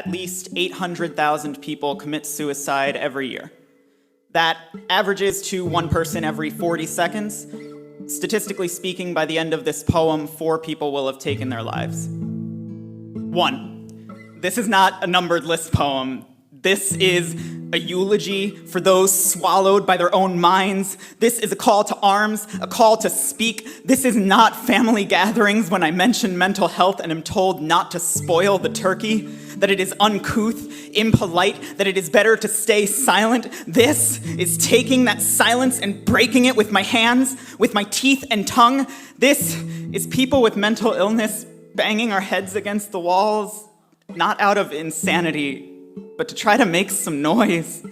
at least 800,000 people commit suicide every year. That averages to one person every 40 seconds. Statistically speaking, by the end of this poem, 4 people will have taken their lives. 1. This is not a numbered list poem. This is a eulogy for those swallowed by their own minds. This is a call to arms, a call to speak. This is not family gatherings when I mention mental health and am told not to spoil the turkey, that it is uncouth, impolite, that it is better to stay silent. This is taking that silence and breaking it with my hands, with my teeth and tongue. This is people with mental illness banging our heads against the walls, not out of insanity, but to try to make some noise,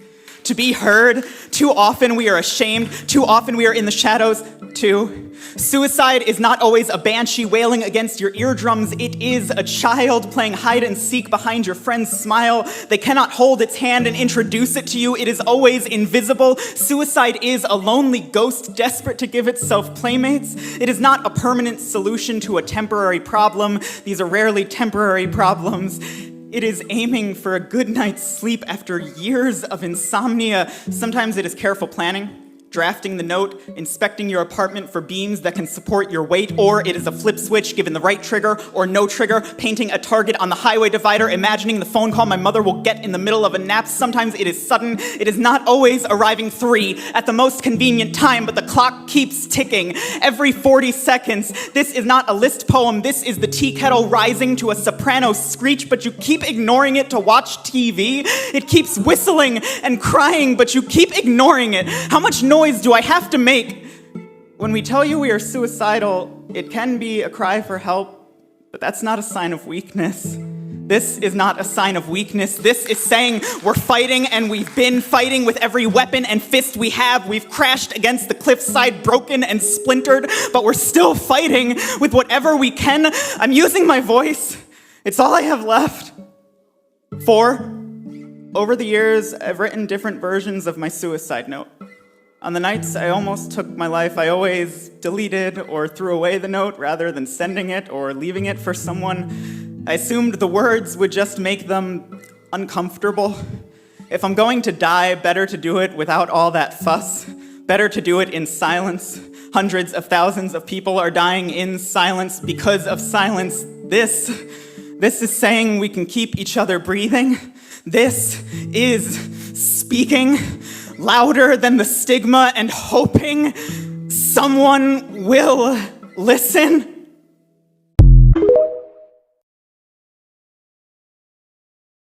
to be heard. Too often we are ashamed. Too often we are in the shadows. 2. Suicide is not always a banshee wailing against your eardrums. It is a child playing hide and seek behind your friend's smile. They cannot hold its hand and introduce it to you. It is always invisible. Suicide is a lonely ghost desperate to give itself playmates. It is not a permanent solution to a temporary problem. These are rarely temporary problems. It is aiming for a good night's sleep after years of insomnia. Sometimes it is careful planning, drafting the note, inspecting your apartment for beams that can support your weight, or it is a flip switch given the right trigger or no trigger, painting a target on the highway divider, imagining the phone call my mother will get in the middle of a nap. Sometimes it is sudden. It is not always arriving 3 at the most convenient time, but the clock keeps ticking every 40 seconds. This is not a list poem. This is the tea kettle rising to a soprano screech, but you keep ignoring it to watch TV. It keeps whistling and crying, but you keep ignoring it. How much noise do I have to make? When we tell you we are suicidal, it can be a cry for help, but that's not a sign of weakness. This is not a sign of weakness. This is saying we're fighting, and we've been fighting with every weapon and fist we have. We've crashed against the cliffside, broken and splintered, but we're still fighting with whatever we can. I'm using my voice. It's all I have left. 4. Over the years, I've written different versions of my suicide note. On the nights I almost took my life, I always deleted or threw away the note rather than sending it or leaving it for someone. I assumed the words would just make them uncomfortable. If I'm going to die, better to do it without all that fuss. Better to do it in silence. Hundreds of thousands of people are dying in silence because of silence. This is saying we can keep each other breathing. This is speaking louder than the stigma and hoping someone will listen.